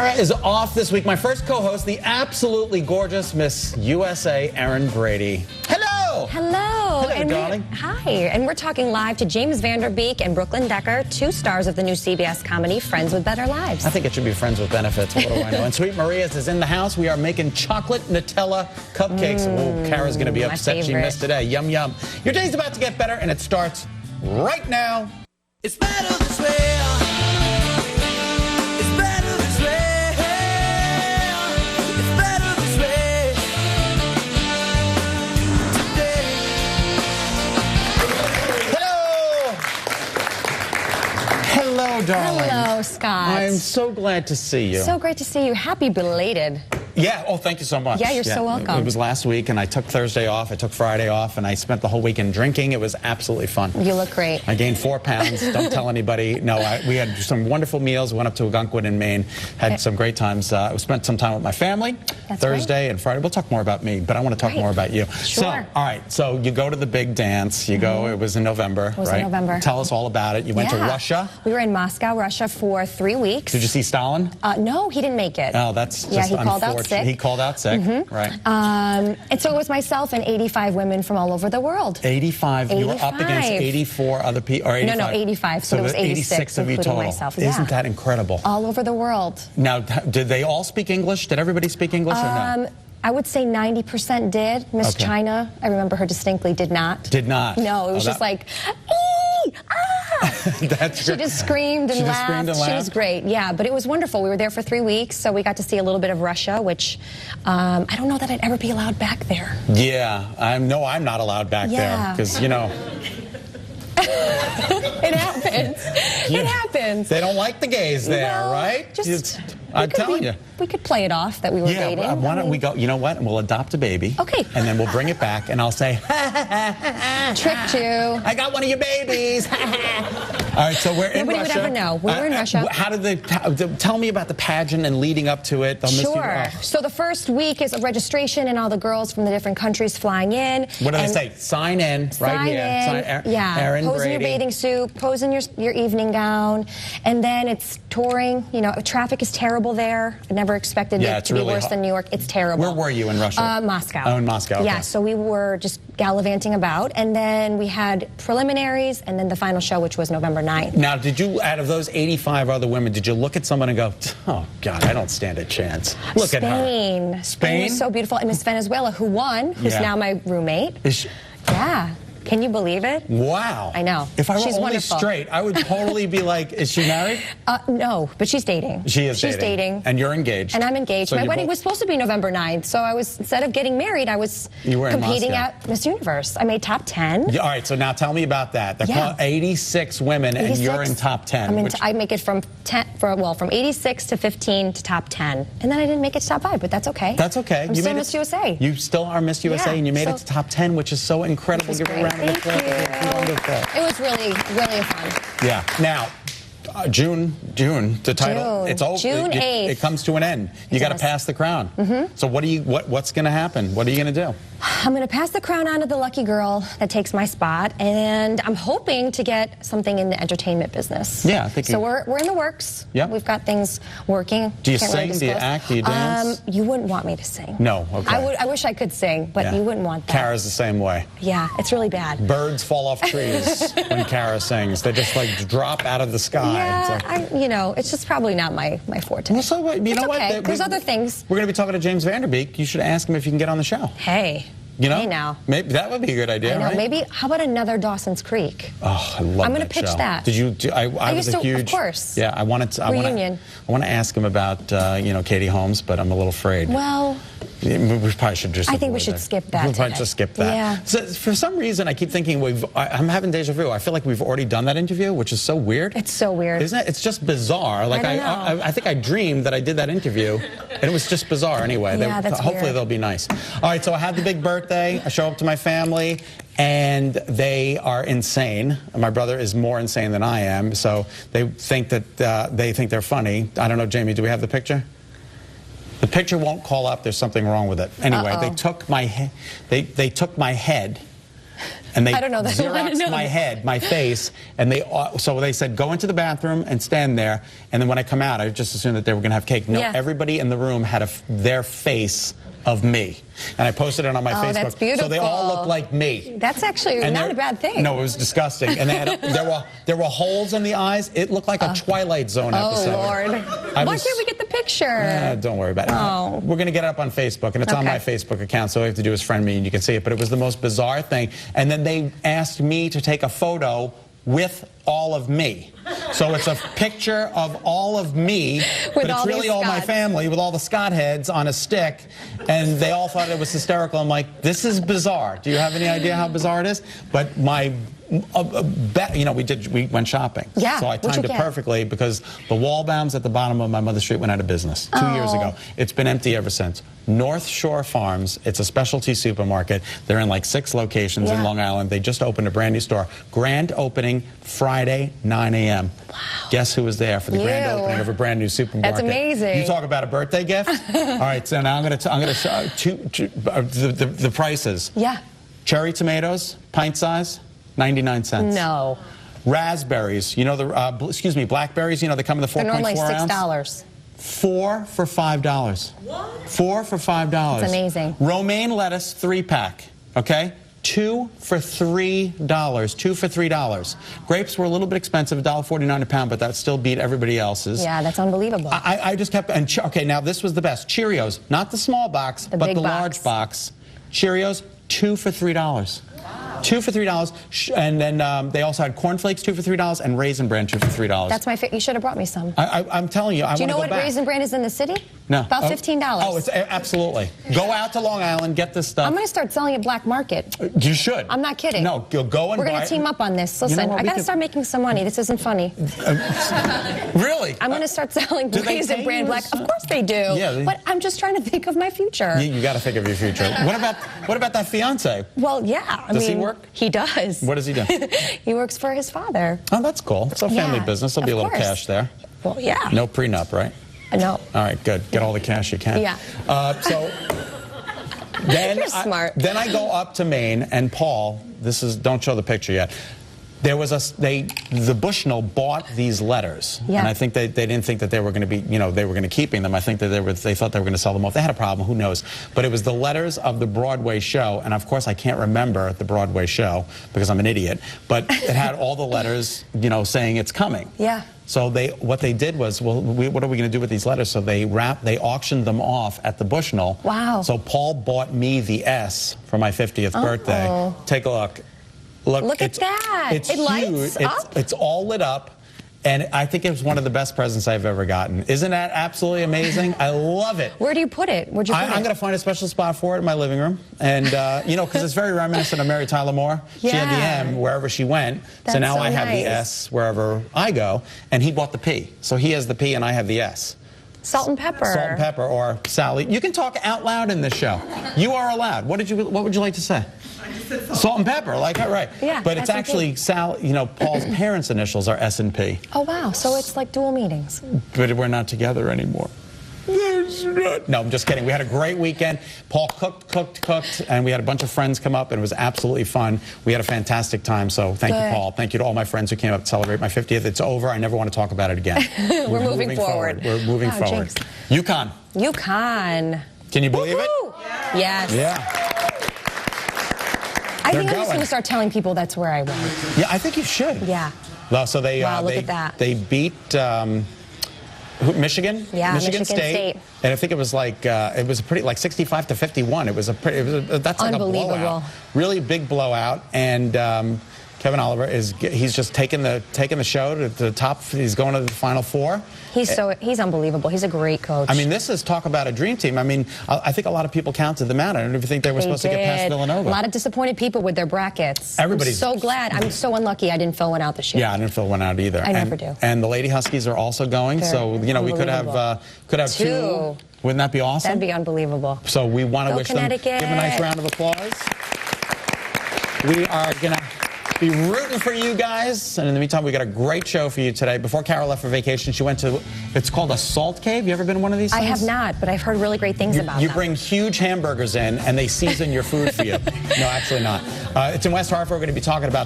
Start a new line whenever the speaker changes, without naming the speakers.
Cara is off this week. My first co-host, the absolutely gorgeous Miss USA, Erin Brady. Hello!
Hello.
Hello, darling.
Hi. And we're talking live to James Vanderbeek and Brooklyn Decker, two stars of the new CBS comedy, Friends with Better Lives.
I think it should be Friends with Benefits. What do I know? And Sweet Maria's is in the house. We are making chocolate Nutella cupcakes. Oh, Cara's going to be upset she missed today. Yum, yum. Your day's about to get better, and it starts right now.
It's better this way. It's better this way. It's better this way. Today.
Hello! Hello, darling.
Hello, Scott.
I'm so glad to see you.
So great to see you. Happy belated.
Yeah, oh, thank you so much.
Yeah, you're so welcome.
It was last week, and I took Thursday off, I took Friday off, and I spent the whole weekend drinking. It was absolutely fun.
You look great.
I gained 4 pounds. Don't tell anybody. No, we had some wonderful meals, went up to Algonquin in Maine, had some great times. I spent some time with my family Thursday and Friday. We'll talk more about me, but I want to talk more about you.
Sure.
So, all right, so you go to the big dance. You go, it was in November,
It was
right?
in November.
Tell us all about it. You went to Russia.
We were in Moscow, Russia for 3 weeks.
Did you see Stalin?
No, he didn't make it.
Oh, that's just
he called out
unfortunate.
sick.
He called out sick, right.
And so it was myself and 85 women from all over the world.
85. You were up against 84 other people, or 85?
No, 85. So it was 86
of you
including
total.
myself.
Isn't that incredible?
All over the world.
Now, did they all speak English? Did everybody speak English or no?
I would say 90% did. Miss China, I remember her distinctly, did not.
Did not?
No, it was just like, ee, ah! She just screamed and laughed. She was great, yeah, but it was wonderful. We were there for 3 weeks, so we got to see a little bit of Russia, which I don't know that I'd ever be allowed back there.
Yeah, I'm not allowed back there, because, you know.
It happens. It happens.
They don't like the gays there,
well,
right?
I'm
telling you.
We could play it off that we were dating.
Yeah, why don't we go, you know what, and we'll adopt a baby.
Okay.
And then we'll bring it back, and I'll say,
tricked you.
I got one of your babies. All right, so we're in Russia.
Nobody would ever know. We were in Russia.
How did tell me about the pageant and leading up to it.
Sure. So the first week is a registration and all the girls from the different countries flying in.
What do they say? Sign in right here.
Yeah.
Erin
Pose
Brady.
in your bathing suit, pose in your evening gown, and then it's touring. You know, traffic is terrible there. I never expected it to be worse than New York. It's terrible.
Where were you in Russia?
Moscow.
Oh, in Moscow. Okay.
Yeah, so we were just gallivanting about, and then we had preliminaries, and then the final show, which was November 9th.
Now, did you, out of those 85 other women, did you look at someone and go, oh, God, I don't stand a chance? Look at her.
Spain was so beautiful. And Miss Venezuela, who won, who's now my roommate.
Is she?
Yeah. Can you believe it?
Wow.
I know.
If I were
she's
only
wonderful.
straight, I would totally be like, is she married?
No, but she's dating.
She's dating. And you're engaged.
And I'm engaged.
So
my wedding was supposed to be November 9th, so I was, instead of getting married, I was competing at Miss Universe. I made top 10.
Yeah, all right, so now tell me about that. They're called 86 women, 86, and you're in top 10.
I make it from 86 to 15 to top 10. And then I didn't make it to top 5, but that's okay.
That's okay.
I'm still Miss USA.
You still are Miss USA, and you made it to top 10, which is so incredible. Give a round of applause. Wonderful.
It was really, really fun.
Yeah. Now, June, the title, it's over.
June 8th.
It comes to an end. You got to pass the crown. So what's going to happen? What are you going to do?
I'm going to pass the crown on to the lucky girl that takes my spot, and I'm hoping to get something in the entertainment business.
Yeah, I think
so. We're in the works.
Yeah,
we've got things working.
Do you sing? Do you act? Do you dance?
You wouldn't want me to sing.
No. Okay.
I wish I could sing, but you wouldn't want that.
Kara's the same way.
Yeah, it's really bad.
Birds fall off trees when Kara sings. They just like drop out of the sky.
Yeah, it's just probably not my forte.
Well, so what? You know
okay.
what?
There's other things.
We're going to be talking to James Vanderbeek. You should ask him if you can get on the show.
Hey.
You know,
hey now.
Maybe that would be a good idea.
I know.
Right?
Maybe. How about another Dawson's Creek?
Oh, I love that.
I'm going to pitch that.
Did you? I was a huge.
Of course.
Yeah, I wanted to.
Reunion.
I want to ask him about Katie Holmes, but I'm a little afraid.
Well.
We probably should just.
I think we should skip that.
We'll probably just skip that.
Yeah.
So, for some reason, I keep thinking I'm having deja vu. I feel like we've already done that interview, which is so weird.
It's so weird,
isn't it? It's just bizarre. Like I think I dreamed that I did that interview, and it was just bizarre anyway.
Yeah, that's
hopefully
weird.
they'll be nice. All right, so I had the big birthday. I show up to my family, and they are insane. My brother is more insane than I am, so they think that they're funny. I don't know, Jamie. Do we have the picture? The picture won't call up. There's something wrong with it. Anyway, they took my head And they
I don't know that.
Xeroxed my head, my face, and so they said, go into the bathroom and stand there. And then when I come out, I just assumed that they were going to have cake. No, everybody in the room had their face of me. And I posted it on my Facebook.
That's beautiful.
So they all look like me.
That's actually not a bad thing.
No, it was disgusting. And they had there were holes in the eyes. It looked like a Twilight Zone episode.
Oh, Lord. Why can't we get the picture?
Don't worry about it.
Oh.
We're going to get it up on Facebook, and it's on my Facebook account, so all you have to do is friend me, and you can see it. But it was the most bizarre thing. And then they asked me to take a photo with all of me. So it's a picture of all of me, but it's really all my family with all the Scott heads on a stick, and they all thought it was hysterical. I'm like, this is bizarre. Do you have any idea how bizarre it is? But my we went shopping.
Yeah.
So I timed it perfectly because the Wallbaums at the bottom of my mother's street went out of business 2 years ago. It's been empty ever since. North Shore Farms, it's a specialty supermarket. They're in like 6 locations in Long Island. They just opened a brand new store. Grand opening Friday, 9 a.m. Wow. Guess who was there for the grand opening of a brand new supermarket?
That's amazing.
You talk about a birthday gift? All right, so now I'm going to show the prices.
Yeah.
Cherry tomatoes, pint size, 99 cents.
No.
Raspberries, you know the blackberries, you know they come in the 4.4 ounce.
They're normally $6.
4 for $5.
What?
4 for $5.
That's amazing.
Romaine lettuce, 3-pack. Okay, 2 for $3. 2 for $3. Grapes were a little bit expensive, $1.49 a pound, but that still beat everybody else's.
Yeah, that's unbelievable.
I just kept okay. Now this was the best. Cheerios, not the small box, but the large box. Cheerios, 2 for $3. 2 for $3, and then they also had cornflakes, 2 for $3, and Raisin Bran, 2 for $3.
That's my favorite. You should have brought me some.
I'm telling you, I want to go back.
Do you know what Raisin Bran is in the city?
No.
About $15.
Oh, it's absolutely. Go out to Long Island, get this stuff.
I'm going to start selling at black market.
You should.
I'm not kidding.
No, go and buy.
We're going to team up on this. Listen,
you know
I got to start making some money. This isn't funny.
Really?
I'm going to start selling Raisin Bran black. Of course they do. Yeah, but I'm just trying to think of my future.
You got to think of your future. What about that fiance?
Well, yeah.
Does he work?
He does.
What does he do?
He works for his father.
Oh, that's cool. It's a family business. There'll be a little cash there.
Well, yeah.
No prenup, right?
No.
All right, good. Get all the cash you can.
Yeah.
So then
you're smart.
Then I go up to Maine, and Paul, don't show the picture yet. There was the Bushnell bought these letters, and I think they didn't think that they were going to be, they were going to keeping them. I think that they thought they were going to sell them off. They had a problem, who knows? But it was the letters of the Broadway show, and of course I can't remember the Broadway show because I'm an idiot. But it had all the letters, saying it's coming.
Yeah.
So what they did was, well, what are we going to do with these letters? So they auctioned them off at the Bushnell.
Wow.
So Paul bought me the S for my 50th birthday. Take a look.
Look at that.
It's
it
huge.
Lights up.
It's all lit up. And I think it was one of the best presents I've ever gotten. Isn't that absolutely amazing? I love it.
Where do you put it? Where'd you put it?
I'm going to find a special spot for it in my living room. And, because it's very reminiscent of Mary Tyler Moore.
Yeah.
She had the M wherever she went. So now I have the S wherever I go. And he bought the P. So he has the P and I have the S.
Salt and pepper.
Salt and pepper, or Sally. You can talk out loud in this show. You are allowed. What would you like to say? Salt and pepper, right.
Yeah,
but it's actually Paul's parents' initials are S&P.
Oh, wow. So it's like dual meetings.
But we're not together anymore. No, I'm just kidding. We had a great weekend. Paul cooked, and we had a bunch of friends come up, and it was absolutely fun. We had a fantastic time, so thank you, Paul. Thank you to all my friends who came up to celebrate my 50th. It's over. I never want to talk about it again.
We're moving forward.
We're moving forward.
Jinx.
UConn.
Can
you believe it?
Yes.
Yeah.
I think I'm just going to start telling people that's where I went.
Yeah, I think you should.
Yeah.
Well, so look
at that.
They beat Michigan.
Yeah, Michigan State.
And I think it was it was pretty 65-51. It was that's like a blowout. Really big blowout. And Kevin Oliver he's just taking the show to the top. He's going to the Final Four.
He's unbelievable. He's a great coach.
I mean, this is talk about a dream team. I mean, I think a lot of people counted them out. I don't even think they were supposed to get past Villanova.
A lot of disappointed people with their brackets.
Everybody's
so glad. I'm so unlucky I didn't fill one out this year.
Yeah, I didn't fill one out either.
I never do.
And the Lady Huskies are also going. So we could have two. Wouldn't that be awesome?
That'd be unbelievable.
So we want to wish
Connecticut.
them. Give them a nice round of applause. We are gonna Be rooting for you guys. And in the meantime, we got a great show for you today. Before Carol left for vacation, she went to, it's called a salt cave. You ever been to one of these things?
I have not, but I've heard really great things about them.
You bring huge hamburgers in, and they season your food for you. No, actually not. It's in West Hartford. We're going to be talking about